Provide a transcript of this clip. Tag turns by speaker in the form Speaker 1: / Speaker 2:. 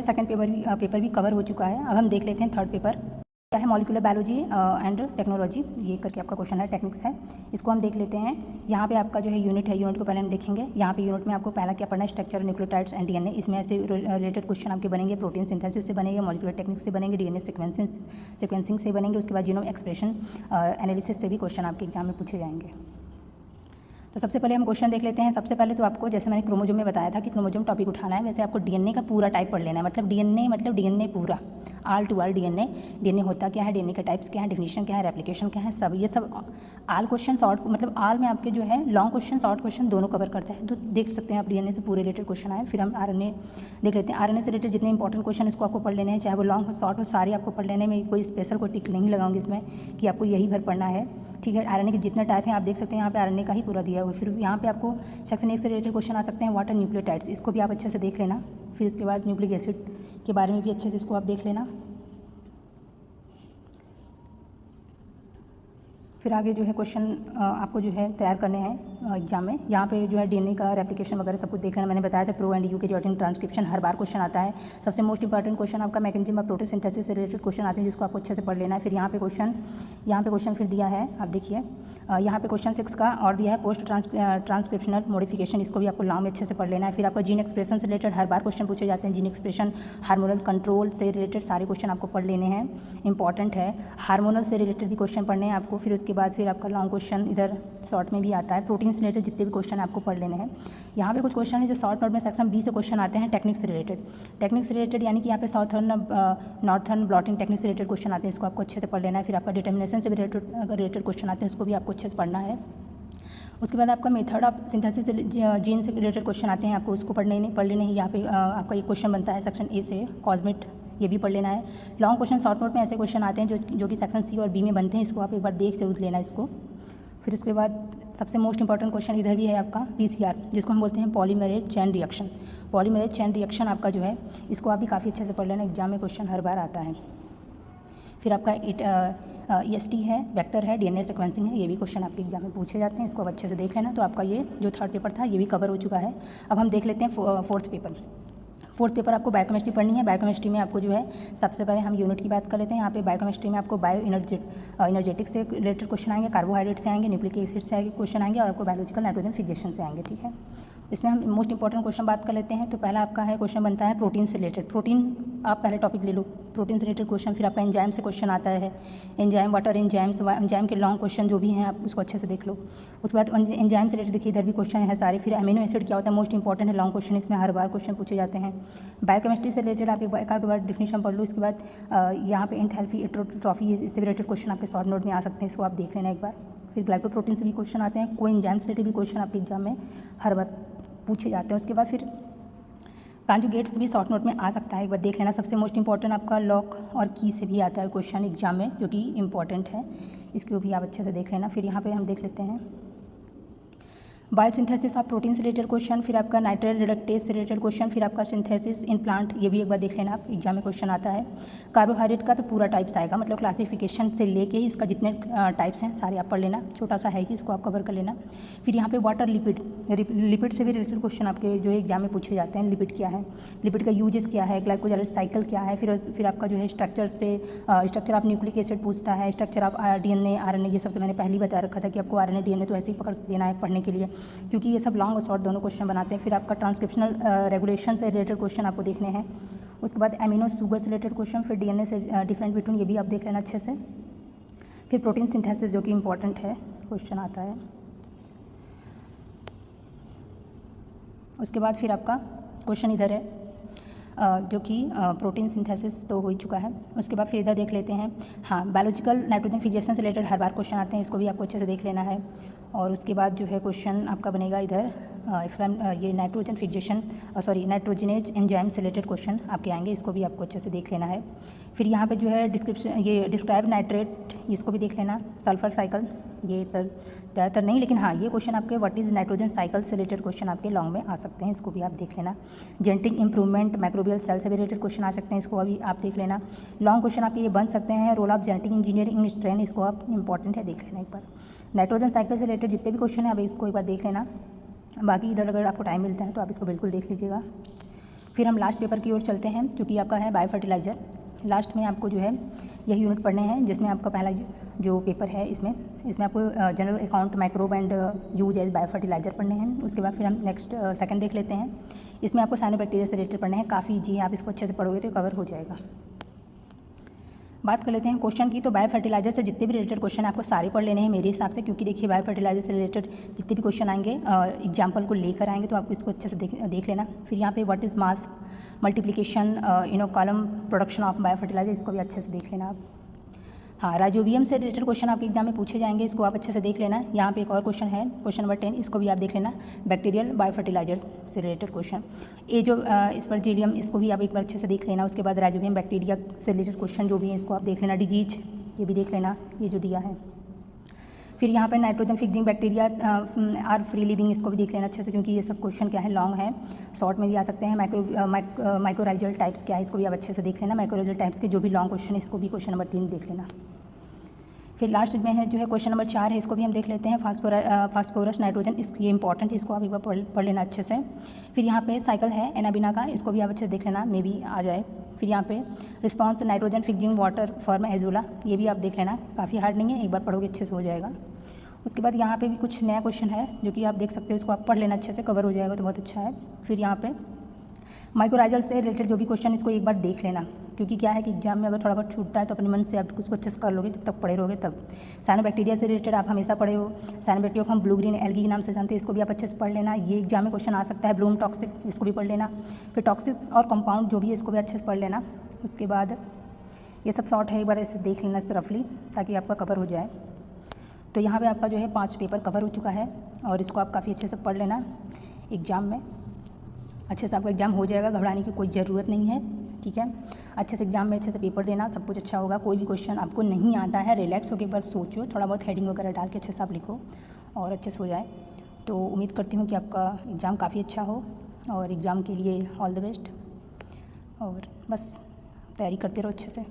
Speaker 1: है second paper भी cover हो चुका है। अब हम देख लेते हैं थर्ड पेपर क्या है, मॉलिक्यूलर बायोलॉजी एंड टेक्नोलॉजी, ये करके आपका क्वेश्चन है, टेक्निक्स है। इसको हम देख लेते हैं। यहाँ पे आपका जो है यूनिट है, यूनिट को पहले हम देखेंगे। यहाँ पे यूनिट में आपको पहला क्या पढ़ना है, स्ट्रक्चर, न्यूक्लियोटाइड्स एंड डीएनए। इसमें ऐसे रिलेटेड क्वेश्चन आपके बनेंगे, प्रोटीन सिंथेसिस से बनेंगे, मॉलिक्यूलर टेक्निक्स से बनेंगे, डीएनए सीक्वेंसिंग से बनेंगे। उसके बाद जीनोम एक्सप्रेशन एनालिसिस से भी क्वेश्चन आपके एग्जाम में पूछे जाएंगे। तो सबसे पहले हम क्वेश्चन देख लेते हैं। सबसे पहले तो आपको, जैसे मैंने क्रोमोजोम में बताया था कि क्रोमोजोम टॉपिक उठाना है, वैसे आपको डीएनए का पूरा टाइप पढ़ लेना है। मतलब डीएनए पूरा, आल टू आल डीएनए होता क्या है, डीएनए के टाइप्स क्या है, डिफिनीशन क्या है, रेप्लिकेशन क्या है, सब ये सब आल क्वेश्चन शॉर्ट, मतलब आल में आपके जो है लॉन्ग क्वेश्चन शॉर्ट क्वेश्चन दोनों कवर करता है। तो देख सकते हैं आप डीएनए से पूरे रिलेटेड क्वेश्चन आए। फिर हम आरएनए देख लेते हैं। आरएनए से रिलेटेड जितने इंपॉर्टेंट क्वेश्चन इसको आपको पढ़ लेने हैं, चाहे वो लॉन्ग हो शॉर्ट हो, सारे आपको पढ़ लेने में। कोई स्पेशल कोई टिक नहीं लगाऊंगी इसमें कि आपको यही भर पढ़ना है, ठीक है। आरएनए के जितने टाइप हैं आप देख सकते हैं, यहाँ पे आरएनए का ही पूरा दिया हुआ है। फिर यहाँ पे आपको सेक्शन 1 से रिलेटेड क्वेश्चन आ सकते हैं, वाटर न्यूक्लियोटाइड्स, इसको भी आप अच्छे से देख लेना। फिर उसके बाद न्यूक्लिक एसिड के बारे में भी अच्छे से इसको आप देख लेना। फिर आगे जो है क्वेश्चन आपको जो है तैयार करने हैं एग्जाम में। यहाँ पे जो है डीएनए का रेप्लिकेशन वगैरह सब कुछ देख लेना। मैंने बताया था pro and eukaryotic transcription her bar question आता है। सबसे मोस्ट इंपॉर्टेंट क्वेश्चन आपका मैकेनिज्म ऑफ प्रोटीन सिंथेसिस से रिलेटेड क्वेश्चन आते हैं, जिसको आपको अच्छे से पढ़ लेना है। फिर यहाँ पे क्वेश्चन फिर दिया है, आप देखिए यहाँ पे क्वेश्चन 6 का और दिया है पोस्ट ट्रांसक्रिप्शनल मॉडिफिकेशन, इसको भी आपको लॉन्ग में अच्छे से पढ़ लेना है। फिर आपका जीन एक्सप्रेशन से रिलेटेड हर बार क्वेश्चन पूछे जाते हैं। जीन एक्सप्रेशन, हार्मोनल कंट्रोल से रिलेटेड सारे क्वेश्चन आपको पढ़ लेने हैं, इंपॉर्टेंट है। हार्मोनल से रिलेटेड भी क्वेश्चन पढ़ने हैं आपको। फिर उसके बाद फिर आपका लॉन्ग क्वेश्चन इधर शॉर्ट में भी आता है। प्रोटीन से रिलेटेड जितने भी क्वेश्चन आपको पढ़ लेने हैं। यहाँ पे कुछ क्वेश्चन है जो शॉर्ट नोट में सेक्शन बी से क्वेश्चन आते हैं, टेक्निक्स से रिलेटेड यानी कि यहाँ पे साउथर्न नॉर्थर्न ब्लॉटिंग टेक्निक से रिलेटेड क्वेश्चन आते हैं, इसको आपको अच्छे से पढ़ लेना है। फिर आपका डिटर्मिनेशन से रिलेटेड क्वेश्चन आते हैं, उसको भी आपको अच्छे से पढ़ना है। उसके बाद आपका मेथड ऑफ सिंथेसिस जीन से रिलेटेड क्वेश्चन आते हैं, आपको उसको पढ़ लेने हैं। यहाँ पे आपका एक क्वेश्चन बनता है सेक्शन ए से, कॉस्मेट, ये भी पढ़ लेना है। लॉन्ग क्वेश्चन शॉर्ट नोट में ऐसे क्वेश्चन आते हैं जो कि सेक्शन सी और बी में बनते हैं, इसको आप एक बार देख जरूर लेना इसको। फिर उसके बाद सबसे मोस्ट इंपॉर्टेंट क्वेश्चन इधर भी है आपका पीसीआर, जिसको हम बोलते हैं polymerase chain reaction. Polymerase chain reaction आपका जो है, इसको आप भी काफ़ी अच्छे से पढ़ लेना, एग्जाम में क्वेश्चन हर बार आता है। फिर आपका EST है, वेक्टर है, डीएनए सीक्वेंसिंग है, ये भी क्वेश्चन आपके एग्जाम में पूछे जाते हैं, इसको आप अच्छे से देख लेना। तो आपका ये जो थर्ड पेपर था ये भी कवर हो चुका है। अब हम देख लेते हैं फोर्थ पेपर आपको बायोकेमिस्ट्री पढ़नी है। बायोकेमिस्ट्री में आपको जो है सबसे पहले हम यूनिट की बात कर लेते हैं। यहाँ पे बायोकेमिस्ट्री में आपको एनर्जेटिक से रिलेटेड क्वेश्चन आएंगे, कार्बोहाइड्रेट से आएंगे, न्यूक्लिक एसिड से क्वेश्चन आएंगे और आपको बायोलॉजिकल नाइट्रोजन फिक्सेशन से आएंगे, ठीक है। इसमें हम मोस्ट इंपॉर्टेंट क्वेश्चन बात कर लेते हैं। तो पहला आपका है क्वेश्चन बनता है प्रोटीन से रिलेटेड। प्रोटीन आप पहले टॉपिक ले लो, प्रोटीन से रिलेटेड क्वेश्चन। फिर आपका एंजाइम से क्वेश्चन आता है, enzyme, what are enzymes, enzyme के लॉन्ग क्वेश्चन जो भी हैं आप उसको अच्छे से देख लो। उसके बाद एंजाइम से रिलेटेड देखिए इधर भी क्वेश्चन है सारे। फिर अमीनो एसिड क्या होता है, मोस्ट इंपॉर्टेंट है, लॉन्ग क्वेश्चन, इसमें हर बार क्वेश्चन पूछे जाते हैं। बायोकेमिस्ट्री से रिलेटेड आप एक आध बार डिफिनीशन पढ़ लो। इसके बाद यहाँ पे एंथैल्पी, एट्रोट्रॉफी, इससे रिलेटेड क्वेश्चन आपके शॉर्ट नोट में आ सकते हैं, इसको आप देख लेना एक बार। फिर ग्लाइकोप्रोटीन से भी क्वेश्चन आते हैं, कोई एंजाइम से रिलेटेड भी क्वेश्चन आपके एग्जाम में हर बार पूछे जाते हैं। उसके बाद फिर कॉन्जुगेट्स भी शॉर्ट नोट में आ सकता है, एक बार देख लेना। सबसे मोस्ट इंपॉर्टेंट आपका लॉक और की से भी आता है क्वेश्चन एग्जाम में, जो कि इंपॉर्टेंट है, इसको भी आप अच्छे से देख लेना। फिर यहाँ पे हम देख लेते हैं बायोसिंथेसिस ऑफ प्रोटीन से रिलेटेड क्वेश्चन। फिर आपका नाइट्राइल रिडक्टेज से रिलेटेड क्वेश्चन। फिर आपका सिंथेसिस इन प्लांट, ये भी एक बार देख लेना आप, एग्जाम में क्वेश्चन आता है। कार्बोहाइड्रेट का तो पूरा टाइप्स आएगा, मतलब क्लासिफिकेशन से लेके ही इसका जितने टाइप्स हैं सारे आप पढ़ लेना, छोटा सा है ही, इसको आप कवर कर लेना। फिर यहाँ पे वाटर लिपिड से भी रिलेटेड क्वेश्चन आपके जो एग्जाम में पूछे जाते हैं। लिपिड क्या है, लिपिड का यूजेस क्या है, ग्लाइकोजाइलेज साइकिल क्या है। फिर आपका जो है स्ट्रक्चर आप न्यूक्लिक एसिड पूछता है, स्ट्रक्चर आप डीएनए, आरएनए, ये सब तो मैंने पहले ही बता रखा था कि आपको आरएनए डीएनए तो ऐसे ही पकड़ लेना है पढ़ने के लिए, क्योंकि ये सब लॉन्ग और शॉर्ट दोनों क्वेश्चन बनाते हैं। फिर आपका ट्रांसक्रिप्शनल रेगुलेशन से रिलेटेड क्वेश्चन आपको देखने हैं। उसके बाद एमिनो शुगर से रिलेटेड क्वेश्चन। फिर डीएनए से डिफरेंट बिटवीन, ये भी आप देख लेना अच्छे से। फिर प्रोटीन सिंथेसिस जो कि इंपॉर्टेंट है, क्वेश्चन आता है। उसके बाद फिर आपका क्वेश्चन इधर है जो कि प्रोटीन सिंथेसिस तो हो ही चुका है। उसके बाद फिर इधर देख लेते हैं, हाँ, बायोलॉजिकल नाइट्रोजन फिक्सेशन से रिलेटेड हर बार क्वेश्चन आते हैं, इसको भी आपको अच्छे से देख लेना है। और उसके बाद जो है क्वेश्चन आपका बनेगा इधर ये नाइट्रोजन फिक्सेशन, नाइट्रोजनेज एंजाइम से रिलेटेड क्वेश्चन आपके आएंगे, इसको भी आपको अच्छे से देख लेना है। फिर यहाँ पे जो है डिस्क्राइब नाइट्रेट, इसको भी देख लेना। सल्फर साइकिल, ये ज़्यादातर नहीं, लेकिन हाँ, ये क्वेश्चन आपके व्हाट इज़ नाइट्रोजन साइकिल से रिलेटेड क्वेश्चन आपके लॉन्ग में आ सकते हैं, इसको भी आप देख लेना। जेनेटिक इंप्रूवमेंट, माइक्रोबियल सेल से रिलेटेड क्वेश्चन आ सकते हैं, इसको अभी आप देख लेना। लॉन्ग क्वेश्चन आपके ये बन सकते हैं। Role of genetic engineering in strain, इसको आप इंपॉर्टेंट है, देख लेना एक बार। नाइट्रोजन साइकिल से रिलेटेड जितने भी क्वेश्चन हैं आप इसको एक बार देख लेना। बाकी इधर अगर आपको टाइम मिलता है तो आप इसको बिल्कुल देख लीजिएगा। फिर हम लास्ट पेपर की ओर चलते हैं, जो कि आपका है बायो फर्टिलाइज़र। लास्ट में आपको जो है यही यूनिट पढ़ने हैं, जिसमें आपका पहला जो पेपर है इसमें आपको general account, microbe and use as bio fertilizer पढ़ने हैं। उसके बाद फिर हम नेक्स्ट सेकंड देख लेते हैं। इसमें आपको साइनोबैक्टीरिया से रिलेटेड पढ़ने हैं। काफ़ी जी आप इसको अच्छे से पढ़ोगे तो कवर हो जाएगा। बात कर लेते हैं क्वेश्चन की। तो बायो फर्टिलाइजर से जितने भी रिलेटेड क्वेश्चन आपको सारे पढ़ लेने हैं मेरे हिसाब से, क्योंकि देखिए बायो फर्टिलाइजर से रिलेटेड जितने भी क्वेश्चन आएंगे एग्जाम्पल को लेकर आएंगे, तो आपको इसको अच्छे से देख लेना। फिर यहाँ पे what is mass multiplication column production of bio fertilizer, इसको भी अच्छे से देख लेना आप। हाँ, राइजोबियम से रिलेटेड क्वेश्चन आपके एग्जाम में पूछे जाएंगे, इसको आप अच्छे से देख लेना। यहाँ पे एक और क्वेश्चन है, क्वेश्चन नंबर 10, इसको भी आप देख लेना, बैक्टीरियल बायो फर्टिलाइजर्स से रिलेटेड क्वेश्चन। ये जो स्पर्जीलियम, इसको भी आप एक बार अच्छे से देख लेना। उसके बाद राइजोबियम बैक्टीरिया से रिलेटेड क्वेश्चन जो भी है इसको आप देख लेना। डिजीज ये भी देख लेना, ये जो दिया है। फिर यहाँ पे nitrogen fixing bacteria are free living, इसको भी देख लेना अच्छे से, क्योंकि ये सब क्वेश्चन क्या है लॉन्ग है, शॉर्ट में भी आ सकते हैं। माइक्रोराइजल टाइप्स क्या है, इसको भी आप अच्छे से देख लेना। माइक्रोराइजल टाइप्स के जो भी लॉन्ग क्वेश्चन है इसको भी क्वेश्चन नंबर 3 देख लेना। फिर लास्ट में है जो है क्वेश्चन नंबर 4 है, इसको भी हम देख लेते हैं। फास्फोरस नाइट्रोजन, ये इंपॉर्टेंट है, इसको आप एक बार पढ़ लेना अच्छे से। फिर यहाँ पे साइकिल है एनाबिना का, इसको भी आप अच्छे से देख लेना, मे भी आ जाए। फिर यहाँ पे response nitrogen fixing water form azolla, ये भी आप देख लेना, काफ़ी हार्ड नहीं है, एक बार पढ़ोगे अच्छे से हो जाएगा। उसके बाद यहाँ पे भी कुछ नया क्वेश्चन है जो कि आप देख सकते हो, इसको आप पढ़ लेना अच्छे से, कवर हो जाएगा तो बहुत अच्छा है। फिर यहाँ पे माइक्रोराइजल से रिलेटेड जो भी क्वेश्चन, इसको एक बार देख लेना, क्योंकि क्या है कि एग्जाम में अगर थोड़ा बहुत छूटता है तो अपने मन से आप उसको अच्छे से कर लोगे, जब तक पढ़े रहोगे तब। साइनोबैक्टीरिया से रिलेटेड आप हमेशा पढ़े हो, साइनोबैक्टीरिया को हम ब्लू ग्रीन एल्गी के नाम से जानते हैं, इसको भी आप अच्छे से पढ़ लेना, ये एग्जाम में क्वेश्चन आ सकता है। ब्लूम टॉक्सिक, इसको भी पढ़ लेना। फिर टॉक्सिक्स और कंपाउंड जो भी है इसको भी अच्छे से पढ़ लेना। उसके बाद ये सब शॉर्ट है, एक बार ऐसे देख लेना रफली, ताकि आपका कवर हो जाए। तो यहाँ पे आपका जो है 5 पेपर कवर हो चुका है, और इसको आप काफ़ी अच्छे से पढ़ लेना। एग्ज़ाम में अच्छे से आपका एग्ज़ाम हो जाएगा, घबराने की कोई ज़रूरत नहीं है, ठीक है। अच्छे से एग्ज़ाम में अच्छे से पेपर देना, सब कुछ अच्छा होगा। कोई भी क्वेश्चन आपको नहीं आता है, रिलैक्स होकर एक बार सोचो, थोड़ा बहुत हेडिंग वगैरह डाल के अच्छे से आप लिखो और अच्छे से हो जाए। तो उम्मीद करती हूँ कि आपका एग्ज़ाम काफ़ी अच्छा हो, और एग्ज़ाम के लिए ऑल द बेस्ट, और बस तैयारी करते रहो अच्छे से।